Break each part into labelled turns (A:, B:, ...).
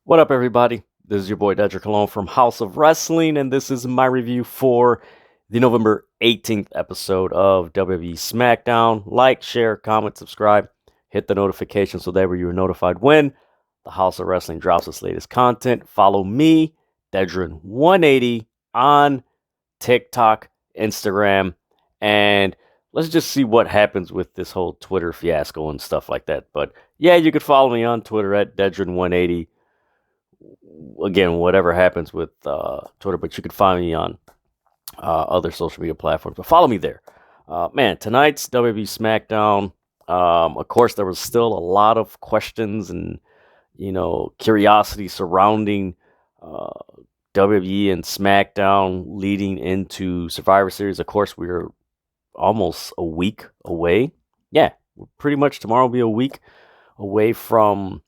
A: What up, everybody? This is your boy Dedrian Colon from House of Wrestling, and this is my review for the November 18th episode of WWE Smackdown. Like, share, comment, subscribe, hit the notification so that way you are notified when the House of Wrestling drops its latest content. Follow me, Dedrian180, on TikTok, Instagram, and let's just see what happens with this whole Twitter fiasco and stuff like that. But yeah, you could follow me on Twitter at Dedrian180. Again, whatever happens with Twitter, but you can find me on other social media platforms. But follow me there. Man, tonight's WWE Smackdown. Of course, there was still a lot of questions and curiosity surrounding WWE and SmackDown leading into Survivor Series. Of course, we're almost a week away. Yeah, pretty much tomorrow will be a week away from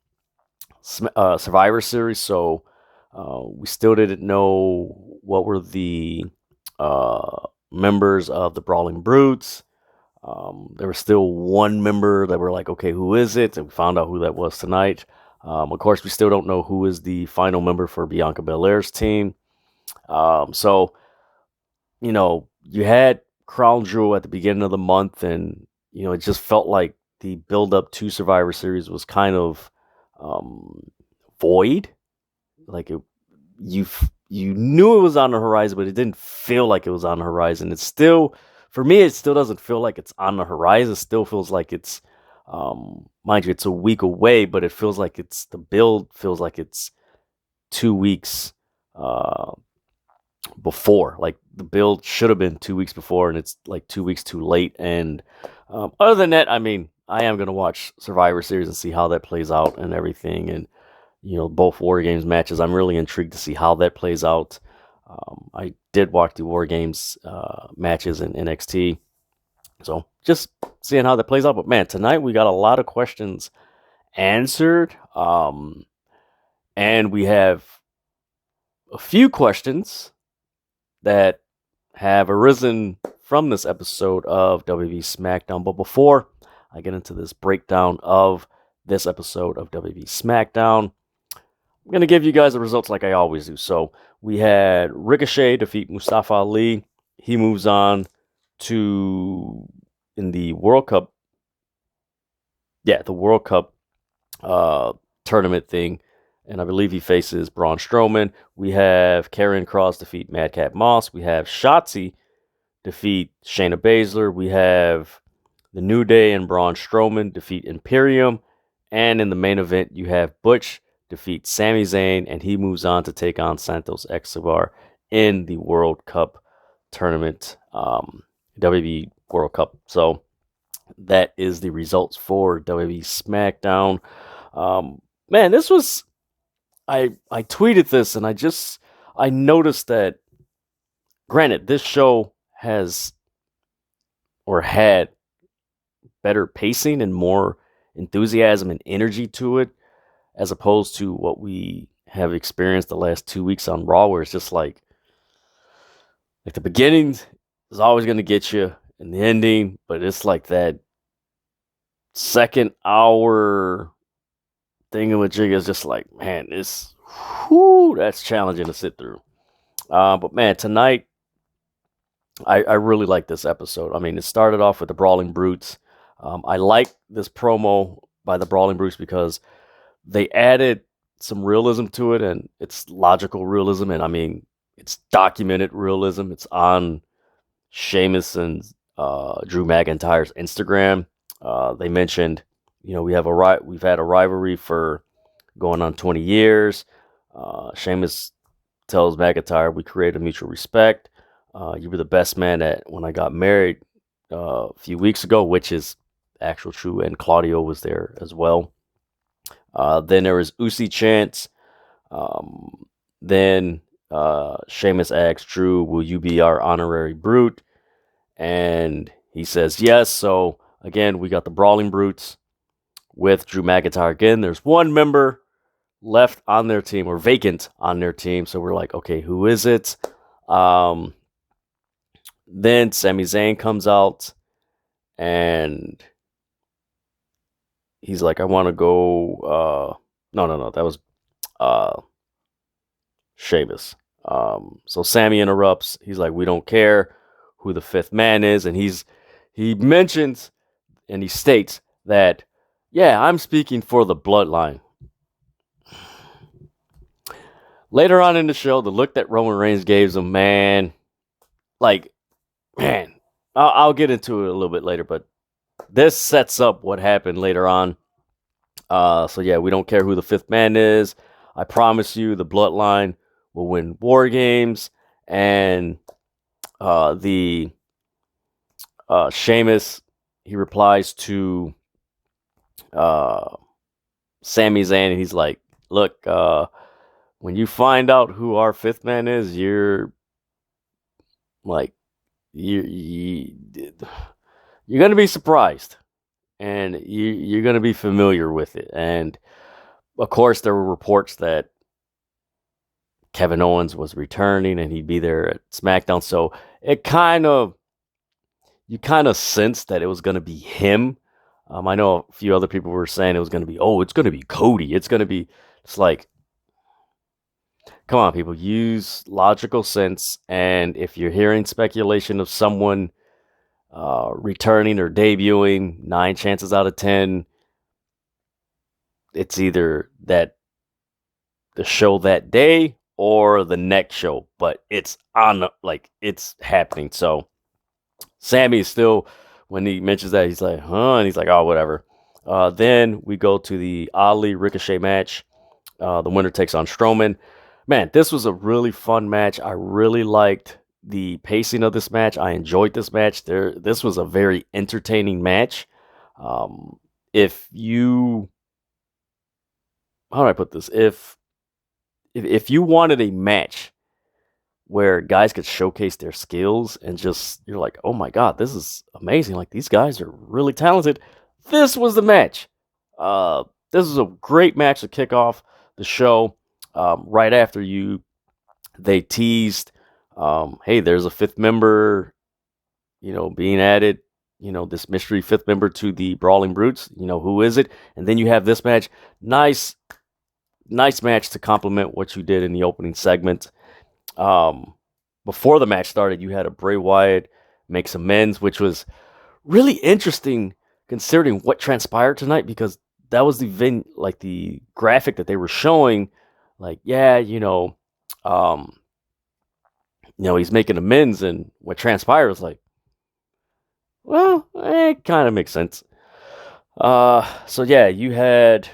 A: Survivor Series, so we still didn't know what were the members of the Brawling Brutes. There was still one member that we're like, okay, who is it? And we found out who that was tonight. Of course, we still don't know who is the final member for Bianca Belair's team. So, you had Crown Jewel at the beginning of the month, and, it just felt like the build-up to Survivor Series was kind of void. Like you knew it was on the horizon, but it didn't feel like it was on the horizon. It's still, for me, it still doesn't feel like it's on the horizon. It still feels like it's, mind you, it's a week away, but it feels like the build feels like it's 2 weeks before. Like the build should have been 2 weeks before, and it's like 2 weeks too late. And other than that, I mean, I am going to watch Survivor Series and see how that plays out and everything. And, both Wargames matches, I'm really intrigued to see how that plays out. I did watch the Wargames matches in NXT. So just seeing how that plays out. But man, tonight we got a lot of questions answered. And we have a few questions that have arisen from this episode of WWE Smackdown. But before I get into this breakdown of this episode of WWE Smackdown, I'm going to give you guys the results like I always do. So we had Ricochet defeat Mustafa Ali. He moves on to, in the World Cup, the World Cup tournament thing. And I believe he faces Braun Strowman. We have Karrion Kross defeat Madcap Moss. We have Shotzi defeat Shayna Baszler. We have the New Day and Braun Strowman defeat Imperium. And in the main event, you have Butch defeat Sami Zayn, and he moves on to take on Santos Escobar in the World Cup tournament, WWE World Cup. So that is the results for WWE SmackDown. Man, this was, I tweeted this, and I noticed that, granted, this show has or had better pacing and more enthusiasm and energy to it, as opposed to what we have experienced the last 2 weeks on Raw, where it's just like the beginning is always going to get you, and the ending, but it's like that second hour thingamajig is just like, man, that's challenging to sit through. But man, tonight, I really like this episode. I mean, it started off with the Brawling Brutes. I like this promo by the Brawling Brutes because they added some realism to it, and it's logical realism, and I mean, it's documented realism. It's on Sheamus and Drew McIntyre's Instagram. They mentioned, we've had a rivalry for going on 20 years. Sheamus tells McIntyre, we created mutual respect. You were the best man when I got married a few weeks ago, which is actual true, and Claudio was there as well. Then there was Usi chants. Then Sheamus asks Drew, will you be our honorary brute? And he says yes. So again, we got the Brawling Brutes with Drew McIntyre. Again, there's one member left on their team, or vacant on their team. So we're like, okay, who is it? Then Sami Zayn comes out, and he's like, I want to go. No. That was Sheamus. So Sammy interrupts. He's like, "We don't care who the fifth man is," and he mentions and he states that, "Yeah, I'm speaking for the bloodline." Later on in the show, the look that Roman Reigns gave him, man, I'll get into it a little bit later, but this sets up what happened later on. So yeah, we don't care who the fifth man is. I promise you, the bloodline will win War Games, and the Sheamus, he replies to Sami Zayn, and he's like, "Look, when you find out who our fifth man is, you're like, you're gonna be surprised, and you're gonna be familiar with it." And of course, there were reports that Kevin Owens was returning, and he'd be there at SmackDown. So you kind of sensed that it was gonna be him. I know a few other people were saying it was gonna be, it's gonna be Cody. It's like, come on, people, use logical sense. And if you're hearing speculation of someone returning or debuting, 9 chances out of 10, it's either that the show that day or the next show, but it's it's happening. So Sammy is still, when he mentions that, he's like, and he's like, oh, whatever. Then we go to the Ali Ricochet match. The winner takes on Strowman. Man, this was a really fun match. I really liked the pacing of this match. I enjoyed this match. This was a very entertaining match. If you, how do I put this? If you wanted a match where guys could showcase their skills and just, you're like, oh my God, this is amazing. Like, these guys are really talented. This was the match. This was a great match to kick off the show. Right after they teased, hey, there's a fifth member, being added, this mystery fifth member to the Brawling Brutes. Who is it? And then you have this match. Nice match to complement what you did in the opening segment. Before the match started, you had a Bray Wyatt makes amends, which was really interesting considering what transpired tonight, because that was the graphic that they were showing. Like, yeah, he's making amends, and what transpired was like, well, it kind of makes sense. So yeah, you had,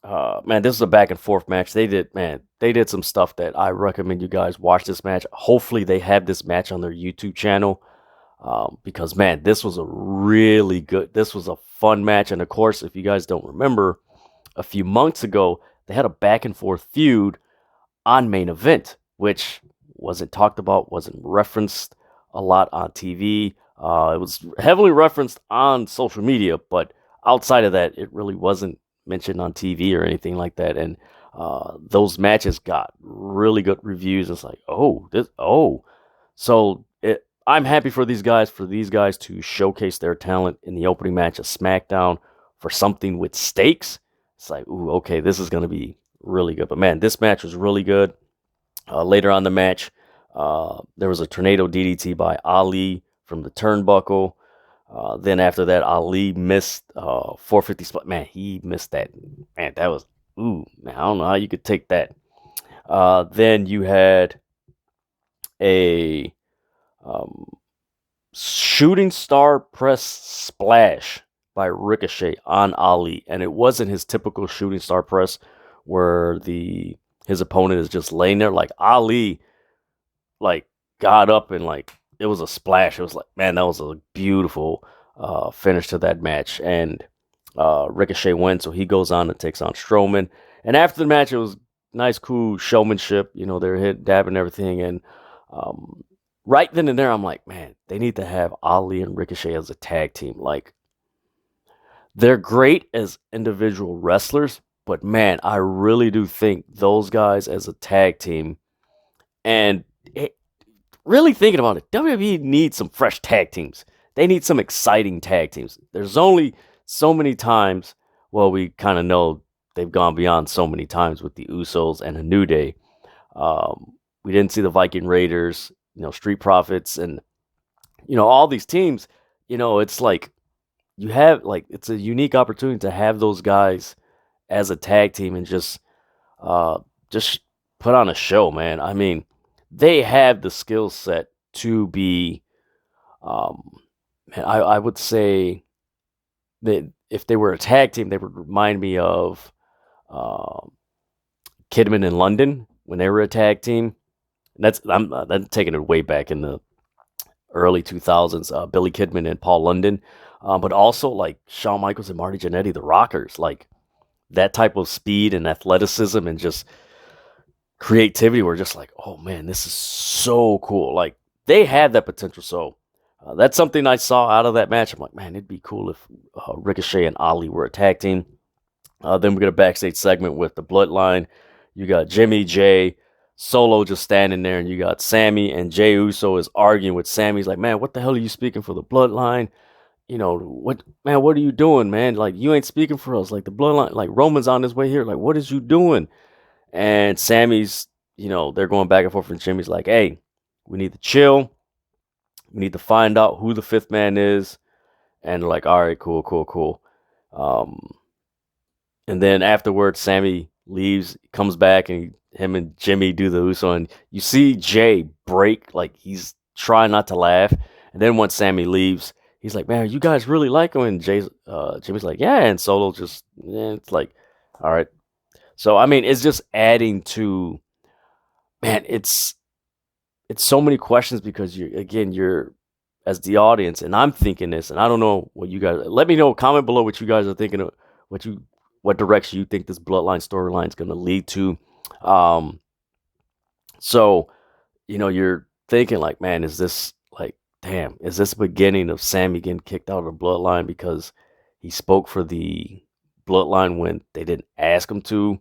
A: man, this is a back and forth match. They did some stuff that I recommend you guys watch this match. Hopefully they have this match on their YouTube channel, because man, this was a fun match. And of course, if you guys don't remember, a few months ago, they had a back and forth feud on Main Event, which wasn't talked about, wasn't referenced a lot on TV. It was heavily referenced on social media, but outside of that, it really wasn't mentioned on TV or anything like that. And those matches got really good reviews. It's like, so I'm happy for these guys to showcase their talent in the opening match of SmackDown for something with stakes. It's like, ooh, okay, this is going to be really good. But man, this match was really good. Later on the match, there was a tornado DDT by Ali from the turnbuckle. Then after that, Ali missed 450 spot. Man, he missed that. Man, that was, man, I don't know how you could take that. Then you had a shooting star press splash by Ricochet on Ali, and it wasn't his typical shooting star press where his opponent is just laying there. Like, Ali got up and it was a splash. It was like, man, that was a beautiful finish to that match. And Ricochet wins, so he goes on and takes on Strowman. And after the match, it was nice, cool showmanship. They're dabbing everything. And right then and there, I'm like, man, they need to have Ali and Ricochet as a tag team. Like, they're great as individual wrestlers, but man, I really do think those guys as a tag team, and really thinking about it, WWE needs some fresh tag teams. They need some exciting tag teams. There's only so many times, well, we kind of know they've gone beyond so many times with the Usos and a New Day. We didn't see the Viking Raiders, Street Profits, and all these teams. It's like you have it's a unique opportunity to have those guys as a tag team and just put on a show, man. I mean, they have the skill set to be. I would say that if they were a tag team, they would remind me of Kidman and London when they were a tag team. And I'm taking it way back in the early 2000s. Billy Kidman and Paul London, but also like Shawn Michaels and Marty Jannetty, the Rockers, like that type of speed and athleticism and just creativity. We're just like, oh man, this is so cool. Like they had that potential. So that's something I saw out of that match. I'm like, man, it'd be cool if Ricochet and Ali were a tag team. Then we get a backstage segment with the Bloodline. You got Jimmy, Jay, Solo just standing there, and you got Sammy, and Jey Uso is arguing with Sammy. He's like, man, what the hell are you speaking for the Bloodline? What are you doing, man? Like, you ain't speaking for us. Like, the Bloodline, like, Roman's on his way here. Like, what is you doing? And Sammy's, they're going back and forth, and Jimmy's like, hey, we need to chill. We need to find out who the fifth man is. And they're like, all right, cool. And then afterwards, Sammy leaves, comes back, and him and Jimmy do the Uso. And you see Jay break, like he's trying not to laugh. And then once Sammy leaves, he's like, man, you guys really like him? And Jimmy's like, yeah. And Solo just, it's like, all right. So, I mean, it's just adding to, man, it's so many questions because you're as the audience, and I'm thinking this, and I don't know what you guys, let me know, comment below what you guys are thinking of, what direction you think this Bloodline storyline is going to lead to. So, you're thinking like, man, is this like, damn, is this the beginning of Sammy getting kicked out of the Bloodline because he spoke for the Bloodline when they didn't ask him to,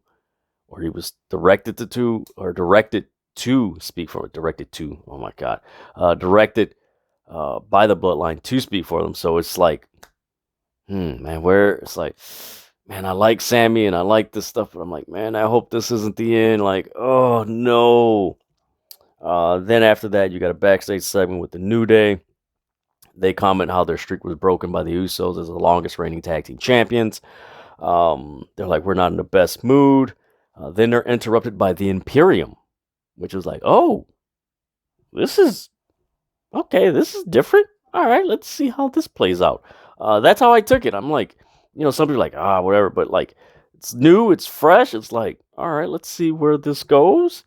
A: or he was directed to speak for it, directed to, oh my God, directed by the Bloodline to speak for them. So it's like, man, it's like, man, I like Sammy and I like this stuff, but I'm like, man, I hope this isn't the end. Like, oh no. Then after that, you got a backstage segment with the New Day. They comment how their streak was broken by the Usos as the longest reigning tag team champions. They're like, we're not in the best mood. Then they're interrupted by the Imperium, which was like, oh, this is okay. This is different. All right, let's see how this plays out. That's how I took it. I'm like, some people are like, whatever, but like, it's new, it's fresh. It's like, all right, let's see where this goes.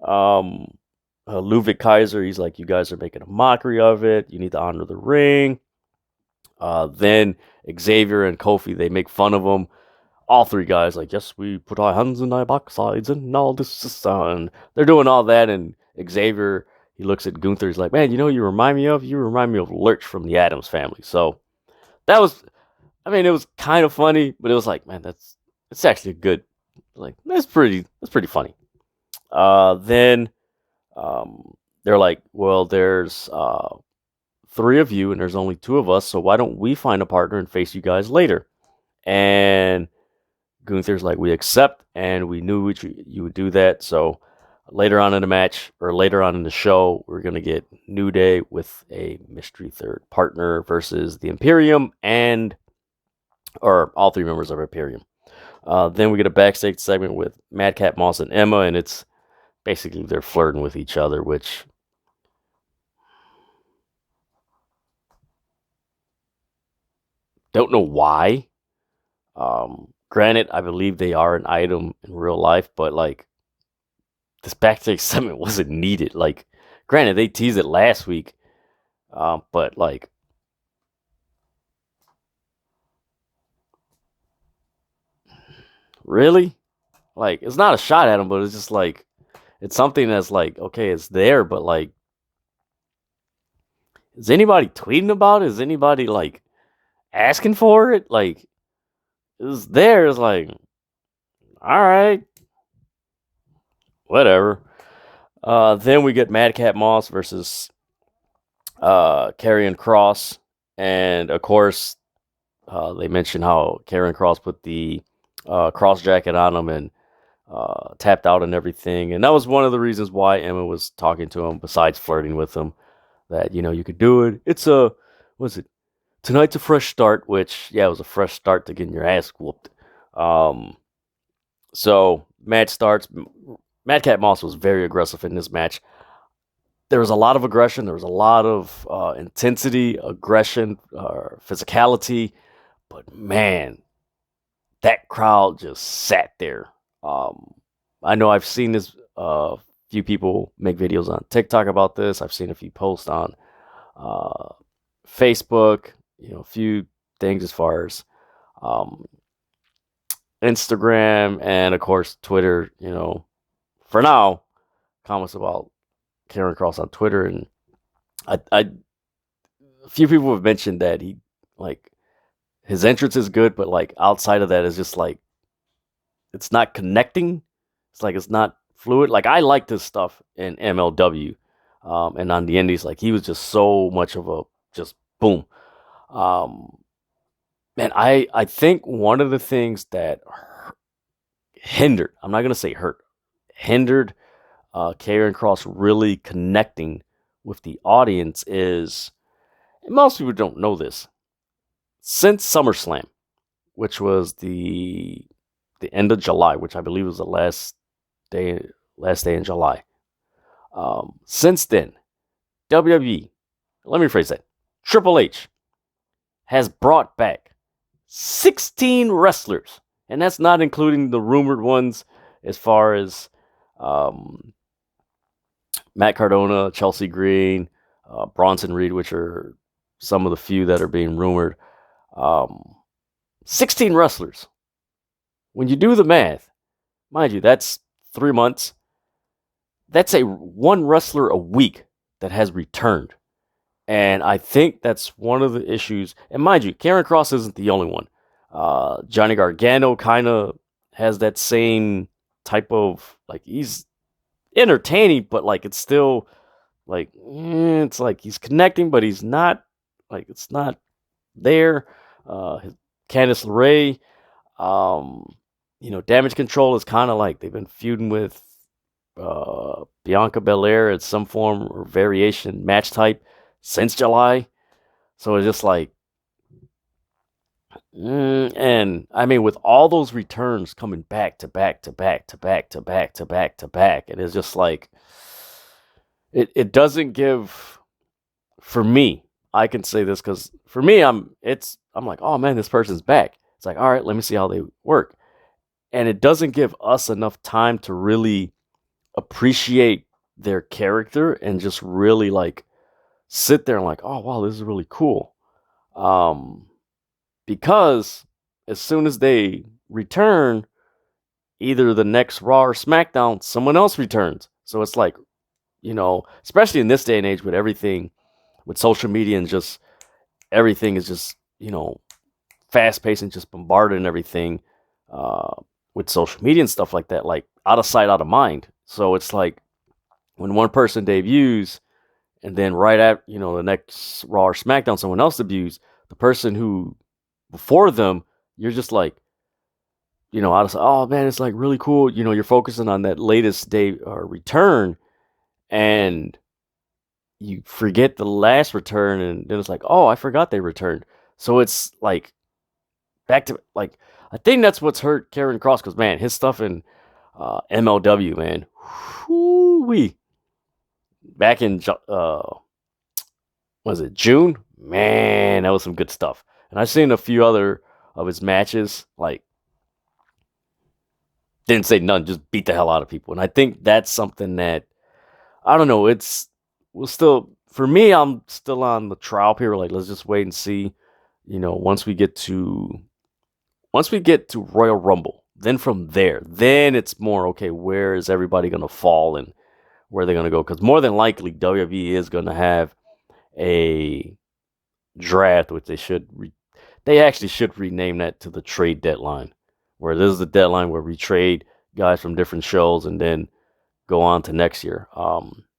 A: Ludwig Kaiser, he's like, you guys are making a mockery of it. You need to honor the ring. Then Xavier and Kofi, they make fun of him. All three guys, like, yes, we put our hands in our backsides and all this. And they're doing all that. And Xavier, he looks at Gunther. He's like, man, you remind me of? You remind me of Lurch from the Addams Family. So that was, I mean, it was kind of funny, but it was like, man, it's actually good. Like, that's pretty funny. Then they're like, well, there's three of you and there's only two of us, so why don't we find a partner and face you guys later? And Gunther's like, we accept, and we knew you would do that. So later on in the match, or later on in the show, we're going to get New Day with a mystery third partner versus the Imperium or all three members of Imperium. Then we get a backstage segment with Madcap Moss and Emma, and it's basically they're flirting with each other, which don't know why. Granted, I believe they are an item in real life, but like this backstage segment wasn't needed. Like, granted, they teased it last week, but like, really? Like, it's not a shot at him, but it's just like, it's something that's like, okay, it's there, but like, is anybody tweeting about it? Is anybody like asking for it? Like, it's there. It's like, all right, whatever. Then we get Madcap Moss versus Karrion Kross, and of course, they mention how Karrion Kross put the cross jacket on him and tapped out and everything. And that was one of the reasons why Emma was talking to him, besides flirting with him, that, you could do it. It's what's it? Tonight's a fresh start, which, yeah, it was a fresh start to getting your ass whooped. So match starts. Madcap Moss was very aggressive in this match. There was a lot of aggression. There was a lot of intensity, aggression, physicality. But man, that crowd just sat there. I know I've seen this. Few people make videos on TikTok about this. I've seen a few posts on Facebook. A few things as far as Instagram and of course Twitter. For now, comments about Karrion Kross on Twitter, and a few people have mentioned that he, like, his entrance is good, but like outside of that is just like it's not connecting. It's like it's not fluid. Like, I like this stuff in MLW, and on the Indies, like, he was just so much of a just boom. Man, I think one of the things that hindered, I'm not gonna say hurt, hindered Karrion Kross really connecting with the audience is, and most people don't know this, since SummerSlam, which was the end of July, which I believe was the last day in July. Since then, WWE, let me rephrase that, Triple H has brought back 16 wrestlers, and that's not including the rumored ones as far as Matt Cardona, Chelsea Green, Bronson Reed, which are some of the few that are being rumored. 16 wrestlers. When you do the math, mind you, that's 3 months. That's one wrestler a week that has returned. And I think that's one of the issues. And mind you, Karrion Kross isn't the only one. Johnny Gargano kind of has that same type of, like, he's entertaining, but like it's still like it's like he's connecting, but he's not, like, it's not there. Candice LeRae, Damage Control is kind of like they've been feuding with Bianca Belair at some form or variation match type since July. So it's just like, and I mean, with all those returns coming back to back to back to back to back to back to back, it is just like it doesn't give, for me. I can say this because for me, I'm like, oh man, this person's back. It's like, all right, let me see how they work, and it doesn't give us enough time to really appreciate their character and just really like sit there and like, oh wow, this is really cool. Because as soon as they return, either the next Raw or SmackDown, someone else returns. So it's like, especially in this day and age with everything, with social media and just everything is just, fast paced and just bombarded and everything, with social media and stuff like that, like out of sight, out of mind. So it's like when one person debuts and then right after, the next Raw or SmackDown, someone else debuts, the person who before them, you're just like, out of sight, oh man, it's like really cool. You're focusing on that latest day or return, and you forget the last return, and then it's like, oh, I forgot they returned. So it's like back to, like, I think that's what's hurt Karrion Kross, because man, his stuff in MLW, man, whoo-wee. Back in was it June? Man, that was some good stuff. And I've seen a few other of his matches, like, didn't say none, just beat the hell out of people. And I think that's something that, I don't know, for me, I'm still on the trial period. Like, let's just wait and see, once we get to Royal Rumble, then from there, then it's more, okay, where is everybody going to fall and where they're going to go? Because more than likely, WWE is going to have a draft, which they actually should rename that to the trade deadline, where this is the deadline where we trade guys from different shows and then go on to next year.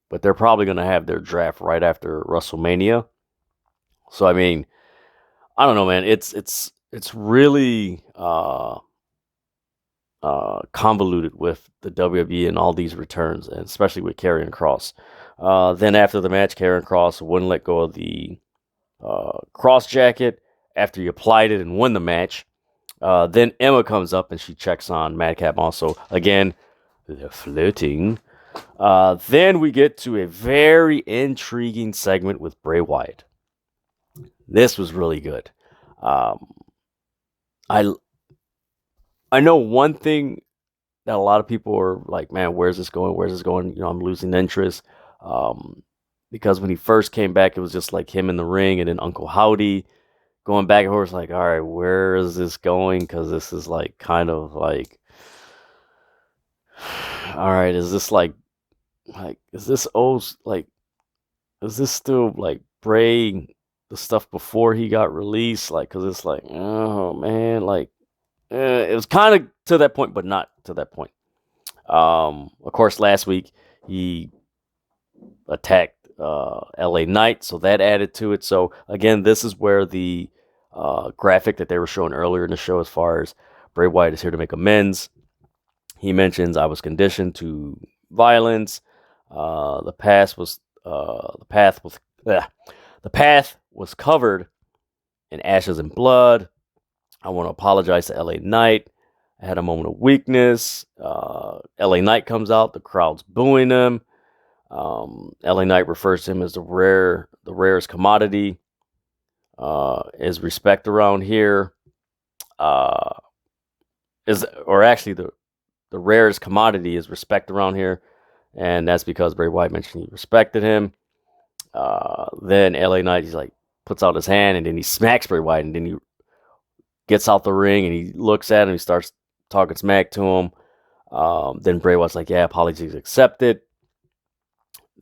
A: But they're probably going to have their draft right after WrestleMania. So I mean, I don't know, man. It's really convoluted with the WWE and all these returns, and especially with Karrion Kross. Then after the match, Karrion Kross wouldn't let go of the cross jacket after he applied it and won the match. Then Emma comes up and she checks on Madcap also. Again, they're flirting. Then we get to a very intriguing segment with Bray Wyatt. This was really good. I know one thing that a lot of people are like, man, where's this going? Where's this going? I'm losing interest. Because when he first came back, it was just like him in the ring and then Uncle Howdy going back and forth. Like, all right, where is this going? Because this is like kind of like, all right, is this like, is this old, like, is this still like Bray, the stuff before he got released? Like, because it's like, oh man, like, it was kind of to that point, but not to that point. Of course, last week he attacked LA Knight, so that added to it. So again, this is where the graphic that they were showing earlier in the show, as far as Bray Wyatt is here to make amends. He mentions, I was conditioned to violence. The path was covered in ashes and blood. I want to apologize to LA Knight. I had a moment of weakness. LA Knight comes out. The crowd's booing him. LA Knight refers to him as the rarest commodity. Is respect around here. The rarest commodity is respect around here. And that's because Bray Wyatt mentioned he respected him. Then LA Knight, he's like, puts out his hand and then he smacks Bray Wyatt, and then he gets out the ring and he looks at him. He starts talking smack to him. Then Bray Wyatt's like, yeah, apologies accepted.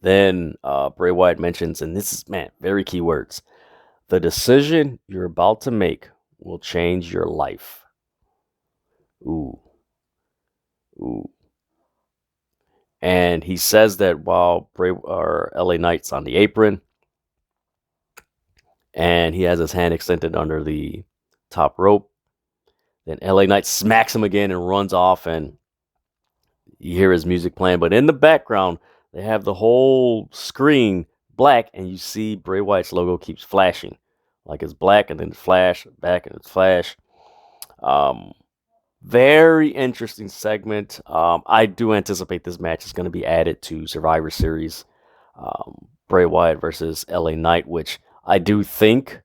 A: Then Bray Wyatt mentions, and this is, man, very key words, the decision you're about to make will change your life. Ooh. And he says that while LA Knight's on the apron, and he has his hand extended under the top rope. Then LA Knight smacks him again and runs off, and you hear his music playing. But in the background, they have the whole screen black, and you see Bray Wyatt's logo keeps flashing. Like it's black and then flash, back and it's flash. Very interesting segment. I do anticipate this match is going to be added to Survivor Series. Bray Wyatt versus LA Knight, which I do think,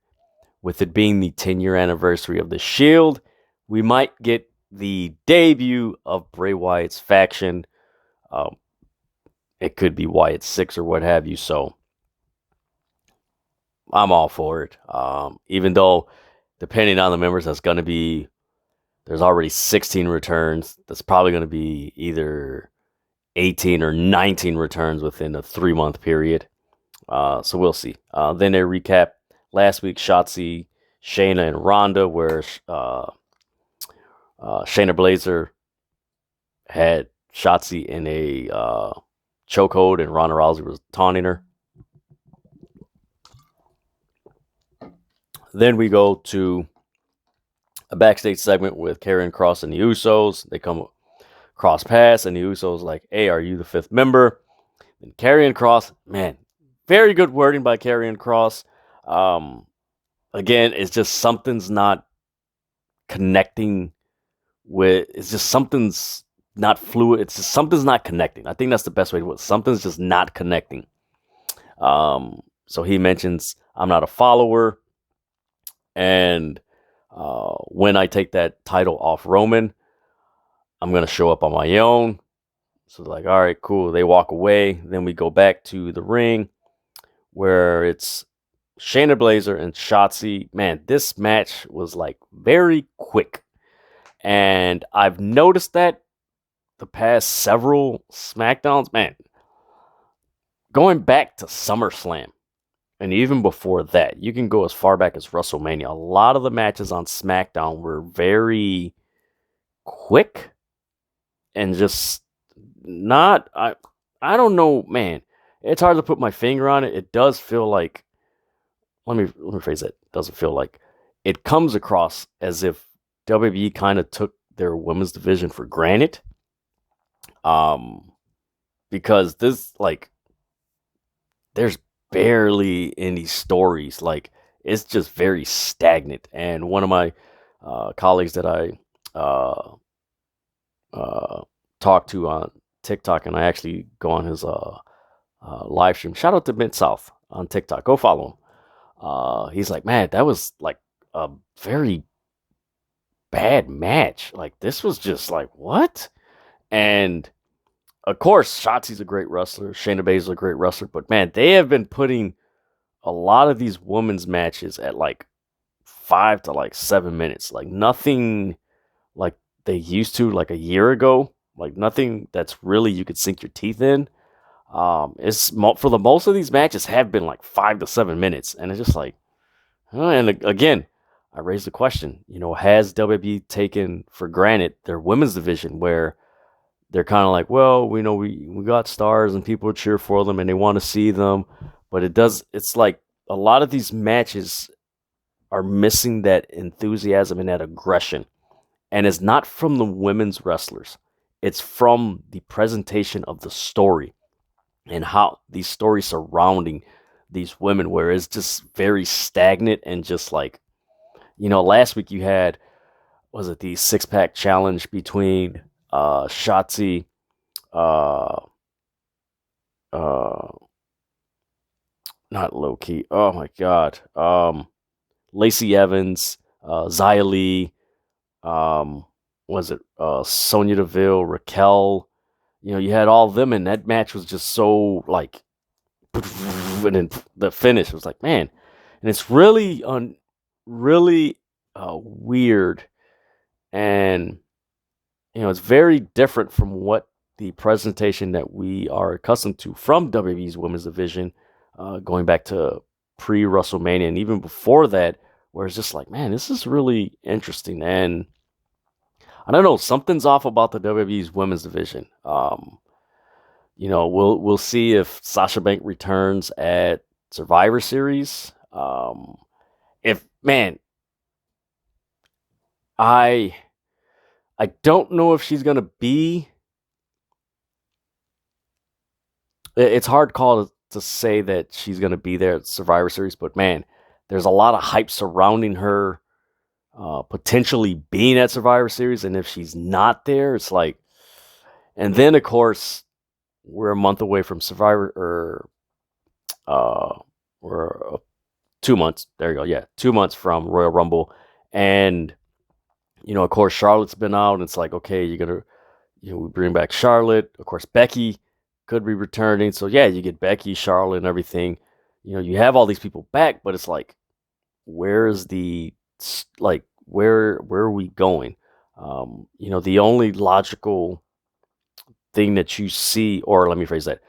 A: with it being the 10-year anniversary of the Shield, we might get the debut of Bray Wyatt's faction. It could be Wyatt 6 or what have you, so I'm all for it. Even though, depending on the members, there's already 16 returns. That's probably going to be either 18 or 19 returns within a 3-month period. So we'll see. Then they recap last week, Shotzi, Shayna, and Ronda, where Shayna Baszler had Shotzi in a chokehold, and Ronda Rousey was taunting her. Then we go to a backstage segment with Karrion Kross and the Usos. They come cross pass, and the Usos like, hey, are you the 5th member? And Karrion Kross, man, very good wording by Karrion Kross. Again, it's just something's not connecting with, it's just something's not fluid. It's just something's not connecting. I think that's the best way to put it. Something's just not connecting. So he mentions, I'm not a follower. And when I take that title off Roman, I'm going to show up on my own. So like, all right, cool. They walk away. Then we go back to the ring where it's Shayna Baszler and Shotzi. Man, this match was like very quick. And I've noticed that the past several SmackDowns, man, going back to SummerSlam, and even before that, you can go as far back as WrestleMania. A lot of the matches on SmackDown were very quick and just not, I don't know, man. It's hard to put my finger on it. It does feel like, let me phrase that. It doesn't feel like, it comes across as if WWE kind of took their women's division for granted. Because this, like, there's barely any stories. Like, it's just very stagnant. And one of my colleagues that I talk to on TikTok, and I actually go on his live stream. Shout out to Mid South on TikTok. Go follow him. He's like, man, that was like a very bad match. Like, this was just like, what? And of course, Shotzi's a great wrestler. Shayna Baszler's a great wrestler. But man, they have been putting a lot of these women's matches at like 5 to like 7 minutes. Like, nothing like they used to like a year ago. Like, nothing that's really you could sink your teeth in. It's for the most of these matches have been like 5 to 7 minutes, and it's just like, and again, I raised the question, has WWE taken for granted their women's division, where they're kind of like, well, we know we got stars and people cheer for them and they want to see them, but it's like a lot of these matches are missing that enthusiasm and that aggression, and it's not from the women's wrestlers. It's from the presentation of the story and how these stories surrounding these women, where it's just very stagnant and just like, last week you had, was it the 6-pack challenge between Shotzi, not low key. Oh my God. Lacey Evans, Xia Li, was it Sonya Deville, Raquel? You had all of them, and that match was just so like, and then the finish was like, man, and it's really weird, and it's very different from what the presentation that we are accustomed to from WWE's women's division, going back to pre-WrestleMania and even before that, where it's just like, man, this is really interesting. And I don't know, something's off about the WWE's women's division. We'll see if Sasha Banks returns at Survivor Series. I don't know if she's gonna be. It's hard call to say that she's gonna be there at Survivor Series, but man, there's a lot of hype surrounding her potentially being at Survivor Series, and if she's not there, it's like. And then of course, we're a month away from Survivor, or we're 2 months. There you go. Yeah, 2 months from Royal Rumble, and of course, Charlotte's been out, and it's like, okay, you're gonna, we bring back Charlotte. Of course, Becky could be returning, so yeah, you get Becky, Charlotte, and everything. You have all these people back, but it's like, where are we going? The only logical thing that you see, or let me phrase that,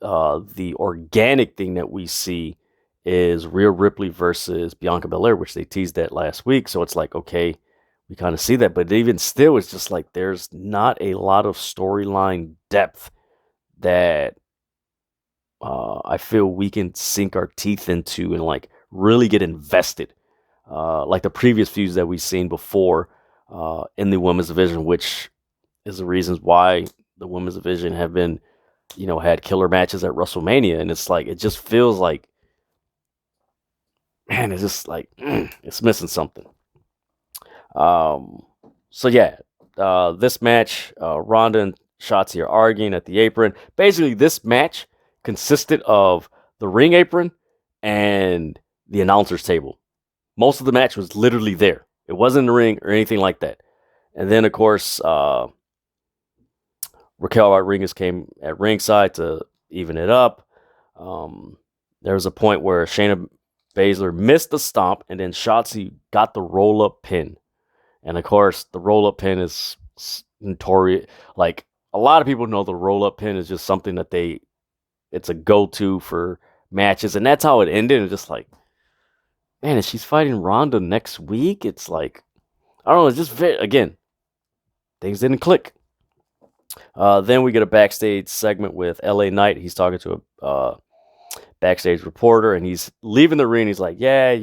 A: the organic thing that we see is Rhea Ripley versus Bianca Belair, which they teased that last week. So it's like, okay, we kind of see that, but even still, it's just like there's not a lot of storyline depth that I feel we can sink our teeth into and like really get invested, like the previous feuds that we've seen before in the women's division, which is the reasons why the women's division have been, had killer matches at WrestleMania, and it's like, it just feels like, man, it's just like it's missing something. So yeah, this match, Ronda and Shotzi are arguing at the apron. Basically, this match consisted of the ring apron and the announcer's table. Most of the match was literally there. It wasn't in the ring or anything like that. And then, of course, Raquel Rodriguez came at ringside to even it up. There was a point where Shayna Baszler missed the stomp, and then Shotzi got the roll-up pin. And of course, the roll-up pin is notorious. Like, a lot of people know the roll-up pin is just something that it's a go-to for matches, and that's how it ended. It's just like, man, if she's fighting Ronda next week, it's like, I don't know, it's just, again, things didn't click. Then we get a backstage segment with LA Knight. He's talking to a backstage reporter, and he's leaving the ring. He's like, yeah,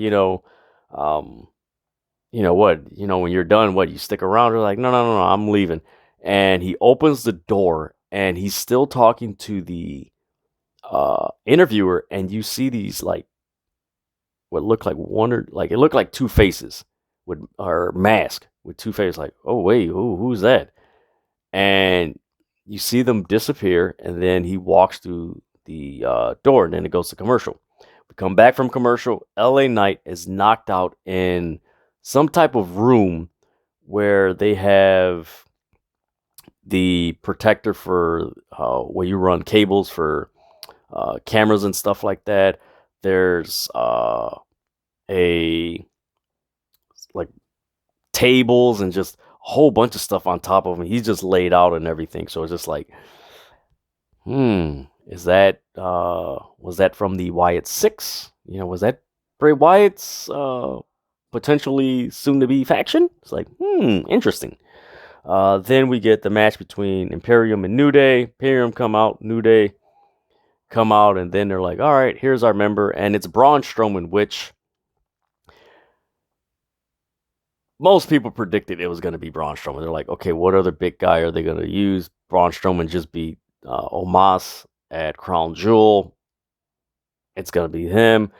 A: when you're done, you stick around? They're like, no, no, no, no, I'm leaving. And he opens the door, and he's still talking to the interviewer, and you see these like what looked like it looked like two faces with or mask with two faces. Like, oh wait, who's that? And you see them disappear, and then he walks through the door, and then it goes to commercial. We come back from commercial. LA Knight is knocked out in some type of room where they have the protector for where you run cables for cameras and stuff like that. There's a like tables and just a whole bunch of stuff on top of him. He's just laid out and everything. So it's just like, is that was that from the Wyatt Six? Was that Bray Wyatt's potentially soon to be faction? It's like, interesting. Then we get the match between Imperium and New Day. Imperium come out, New Day come out, and then they're like, all right, here's our member, and it's Braun Strowman, which most people predicted it was going to be Braun Strowman. They're like, okay, what other big guy are they going to use? Braun Strowman just beat Omos at Crown Jewel. It's going to be him.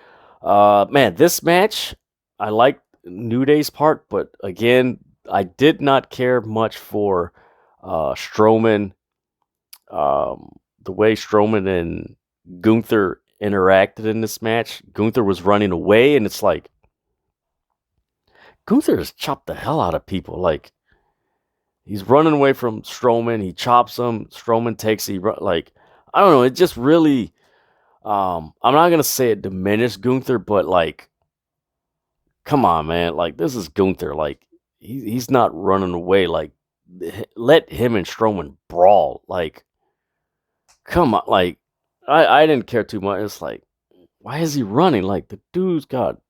A: Man, this match, I like New Day's part, but again, I did not care much for Strowman. The way Strowman and Gunther interacted in this match. Gunther was running away, and it's like, Gunther has chopped the hell out of people. Like, he's running away from Strowman. He chops him. Strowman takes. I don't know. It just really. I'm not gonna say it diminished Gunther, but like, come on, man. Like, this is Gunther. Like, he's not running away. Like, let him and Strowman brawl. Like, come on. Like, I didn't care too much. It's like, why is he running? Like, the dude's got.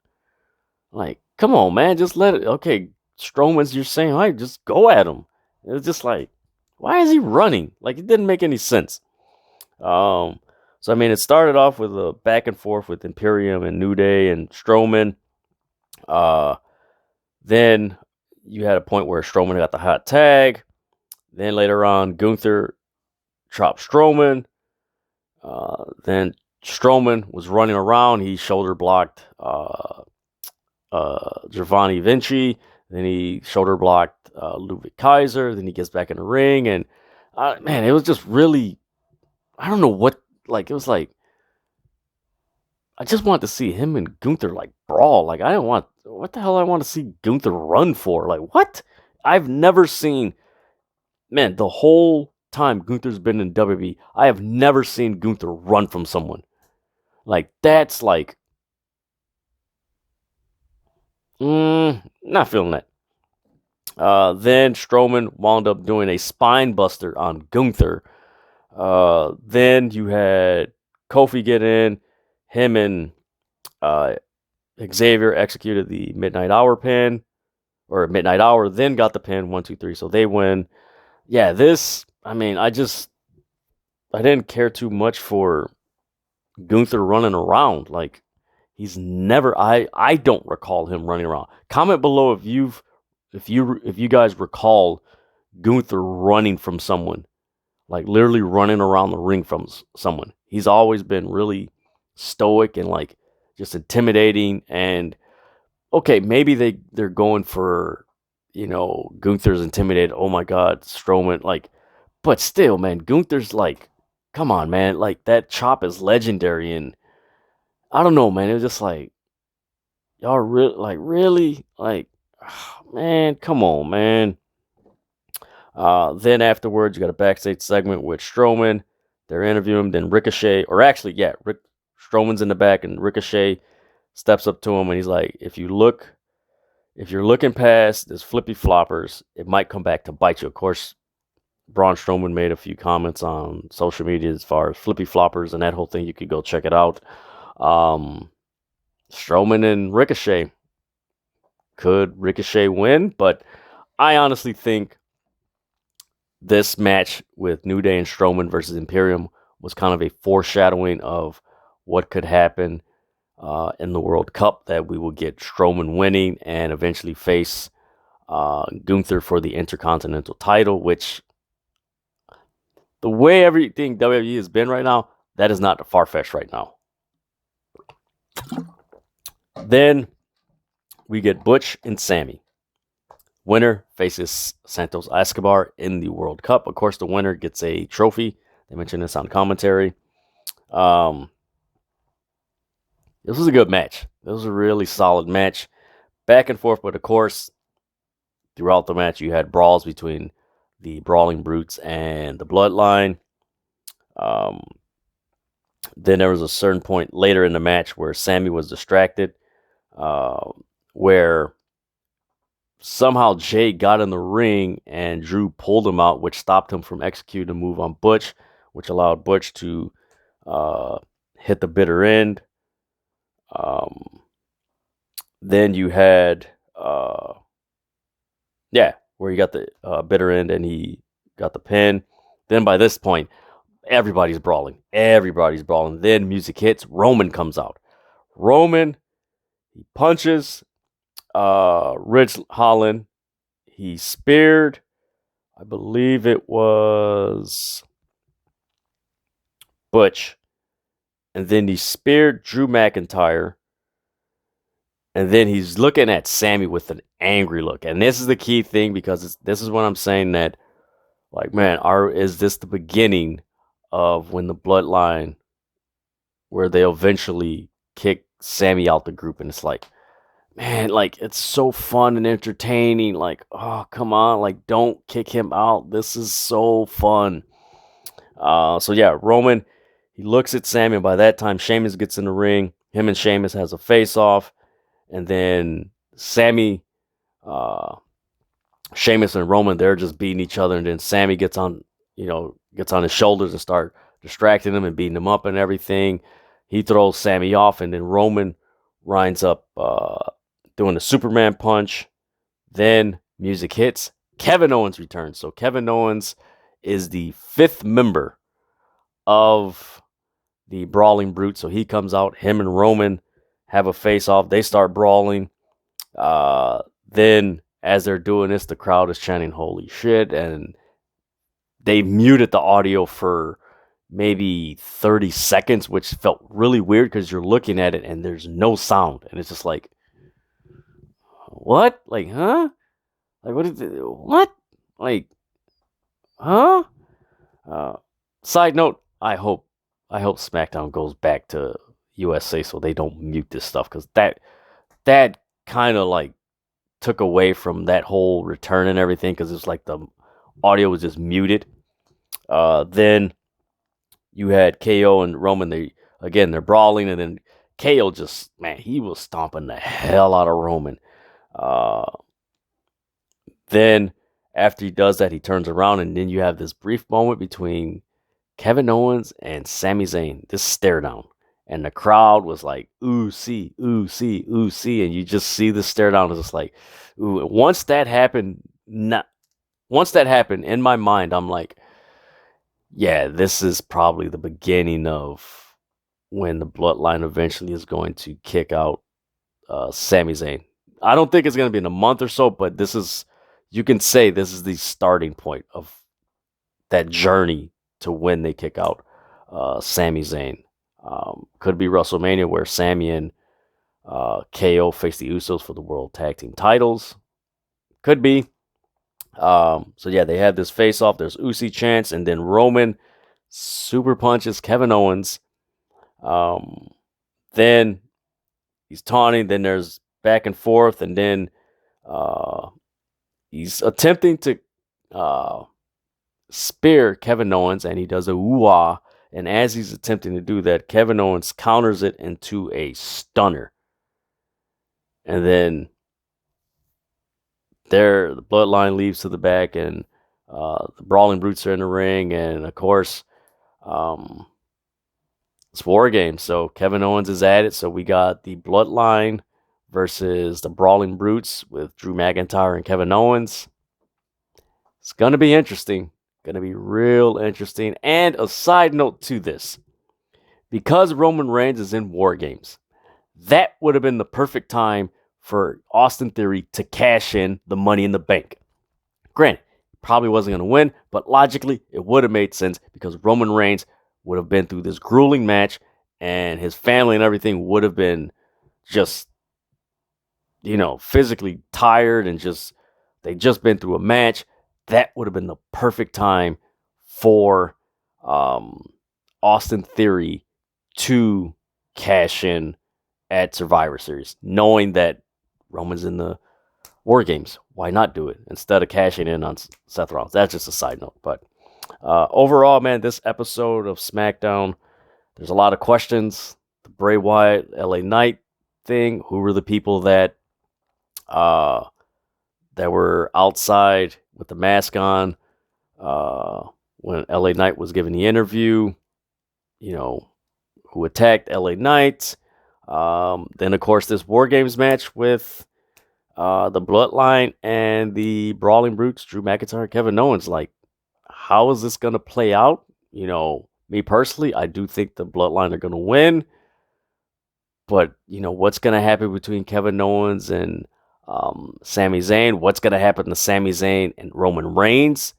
A: Like, come on, man. Just let it. Okay, Strowman's, you're saying, all right, just go at him. It's just like, why is he running? Like, it didn't make any sense. So I mean, it started off with a back and forth with Imperium and New Day and Strowman. Then you had a point where Strowman got the hot tag. Then later on, Gunther chopped Strowman. Then Strowman was running around. He shoulder blocked Giovanni Vinci. Then he shoulder blocked Ludwig Kaiser. Then he gets back in the ring. And man, it was just really, I don't know what, like, it was like, I just wanted to see him and Gunther like brawl. Like, I don't want, what the hell I want to see Gunther run for? Like, what? I've never seen, man, the whole time Gunther's been in WWE, I have never seen Gunther run from someone. Like, that's like, not feeling that. Then Strowman wound up doing a spine buster on Gunther. Then you had Kofi get in. Him and Xavier executed the Midnight Hour pin, or Midnight Hour, then got the pin 1, 2, 3. So they win. Yeah, this, I mean, I didn't care too much for Gunther running around. Like, he's never, I don't recall him running around. Comment below if you guys recall Gunther running from someone, like literally running around the ring from someone. He's always been really stoic and like just intimidating. And okay, maybe they're going for, Gunther's intimidated. Oh my God, Strowman, like, but still, man, Gunther's like, come on, man, like that chop is legendary. And I don't know, man, it was just like, y'all really, like, man, come on, man. Then afterwards, you got a backstage segment with Strowman. They're interviewing him. Then Ricochet, or actually, yeah, Strowman's in the back, and Ricochet steps up to him, and he's like, if you're looking past this flippy floppers, it might come back to bite you. Of course, Braun Strowman made a few comments on social media as far as flippy floppers and that whole thing. You could go check it out. Strowman and Ricochet. Could Ricochet win? But I honestly think this match with New Day and Strowman versus Imperium was kind of a foreshadowing of what could happen in the World Cup that we will get Strowman winning and eventually face Gunther for the Intercontinental title, which the way everything WWE has been right now, that is not far-fetched right now. Then we get Butch and Sammy. Winner faces Santos Escobar in the World Cup. Of course, the winner gets a trophy. They mentioned this on commentary. This was a good match. This was a really solid match. Back and forth, but of course, throughout the match, you had brawls between the Brawling Brutes and the Bloodline. Then there was a certain point later in the match where Sammy was distracted, where somehow Jay got in the ring and Drew pulled him out, which stopped him from executing a move on Butch, which allowed Butch to hit the bitter end. Then you had, where he got the bitter end and he got the pin. Then by this point, everybody's brawling. Then music hits. Roman comes out. Roman, he punches Ridge Holland. He speared, I believe it was Butch. And then he speared Drew McIntyre. And then he's looking at Sammy with an angry look. And this is the key thing, because this is what I'm saying, that, like, man, is this the beginning of when the Bloodline, where they'll eventually kick Sammy out the group? And it's like, man, like, it's so fun and entertaining. Like, oh, come on. Like, don't kick him out. This is so fun. So, yeah, Roman, he looks at Sammy. And by that time, Sheamus gets in the ring. Him and Sheamus has a face-off. And then Sammy, Sheamus and Roman, they're just beating each other. And then Sammy gets on his shoulders and start distracting him and beating him up and everything. He throws Sammy off, and then Roman winds up doing the Superman punch. Then music hits. Kevin Owens returns. So Kevin Owens is the 5th member of the Brawling Brute. So he comes out. Him and Roman have a face-off. They start brawling. Then, as they're doing this, the crowd is chanting, "Holy shit!" And they muted the audio for maybe 30 seconds, which felt really weird because you're looking at it and there's no sound. And it's just like, what? Like, huh? Like, what? Like, huh? Side note, I hope SmackDown goes back to USA so they don't mute this stuff, because that kind of like took away from that whole return and everything, because it's like the audio was just muted. Then you had KO and Roman. They're brawling, and then KO just, man, he was stomping the hell out of Roman. Then after he does that, he turns around, and then you have this brief moment between Kevin Owens and Sami Zayn, this stare down. And the crowd was like, ooh, see, ooh, see, ooh, see. And you just see the stare down. It's just like, ooh. Once that happened, in my mind, I'm like, yeah, this is probably the beginning of when the Bloodline eventually is going to kick out Sami Zayn. I don't think it's going to be in a month or so, but you can say this is the starting point of that journey to when they kick out Sami Zayn. Could be WrestleMania, where Sami and KO face the Usos for the World Tag Team titles. Could be. So yeah, they have this face off. There's Usi chants, and then Roman super punches Kevin Owens. Then he's taunting. Then there's back and forth, and then he's attempting to spear Kevin Owens, and he does a ooh-ah. And as he's attempting to do that, Kevin Owens counters it into a stunner. And then the Bloodline leaves to the back, and the Brawling Brutes are in the ring. And, of course, it's Wargames. So Kevin Owens is at it. So we got the Bloodline versus the Brawling Brutes with Drew McIntyre and Kevin Owens. It's going to be interesting. Going to be real interesting. And a side note to this, because Roman Reigns is in Wargames, that would have been the perfect time for Austin Theory to cash in the Money in the Bank. Granted, probably wasn't going to win, but logically, it would have made sense because Roman Reigns would have been through this grueling match and his family and everything would have been just, physically tired and they just been through a match. That would have been the perfect time for Austin Theory to cash in at Survivor Series, knowing that Roman's in the Wargames. Why not do it instead of cashing in on Seth Rollins? That's just a side note. But overall, man, this episode of SmackDown, there's a lot of questions. The Bray Wyatt, LA Knight thing. Who were the people that were outside with the mask on when LA Knight was giving the interview? Who attacked LA Knight? Then, of course, this War Games match with the Bloodline and the Brawling Brutes, Drew McIntyre, Kevin Owens. Like, how is this going to play out? Me personally, I do think the Bloodline are going to win. But, what's going to happen between Kevin Owens and Sami Zayn? What's going to happen to Sami Zayn and Roman Reigns?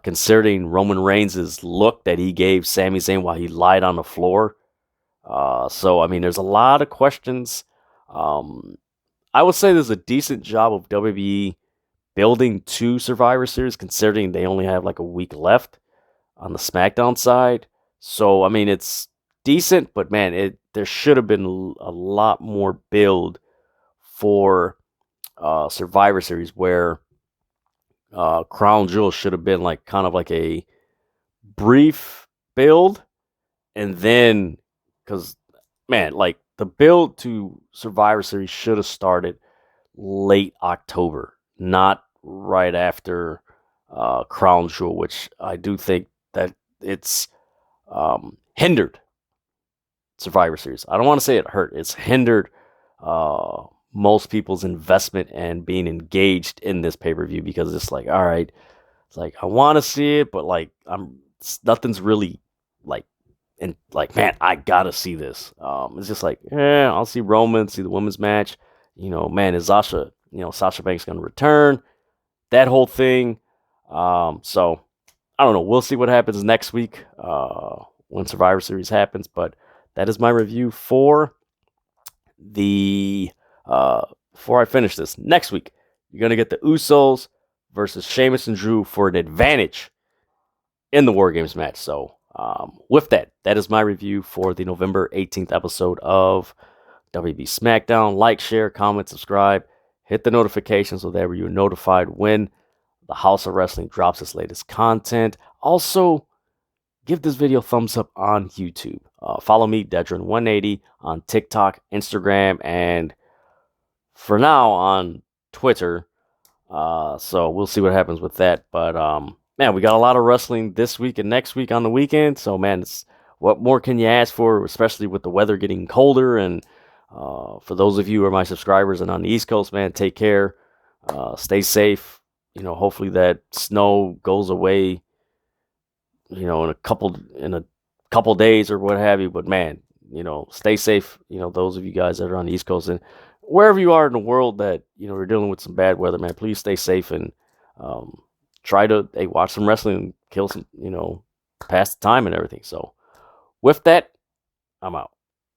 A: Considering Roman Reigns' look that he gave Sami Zayn while he lied on the floor. So, there's a lot of questions. I would say there's a decent job of WWE building to Survivor Series, considering they only have like a week left on the SmackDown side. So, it's decent, but man, there should have been a lot more build for Survivor Series, where Crown Jewel should have been like kind of like a brief build, and then because man, like the build to Survivor Series should have started late October, not right after Crown Jewel, which I do think that it's hindered Survivor Series. I don't want to say it hurt. It's hindered most people's investment and being engaged in this pay-per-view, because it's like, all right, it's like I want to see it, but like nothing's really like, and like, man, I gotta see this. It's just like, I'll see Roman, see the women's match. Man, is Sasha Banks gonna return? That whole thing. So I don't know. We'll see what happens next week when Survivor Series happens. But that is my review for the. Before I finish this, next week you're gonna get the Usos versus Sheamus and Drew for an advantage in the War Games match. So with that is my review for the November 18th episode of WB SmackDown. Like, share, comment, subscribe, hit the notification so that you're notified when the House of Wrestling drops its latest content. Also, give this video a thumbs up on YouTube. Follow me, Dedrian180, on TikTok, Instagram, and for now on Twitter. So we'll see what happens with that. But man, we got a lot of wrestling this week and next week on the weekend. So man, what more can you ask for, especially with the weather getting colder? And for those of you who are my subscribers and on the East Coast, man, take care. Stay safe. Hopefully that snow goes away, in a couple days or what have you. But man, stay safe. Those of you guys that are on the East Coast and wherever you are in the world that, are dealing with some bad weather, man, please stay safe and try to watch some wrestling and kill some, pass the time and everything. So with that, I'm out.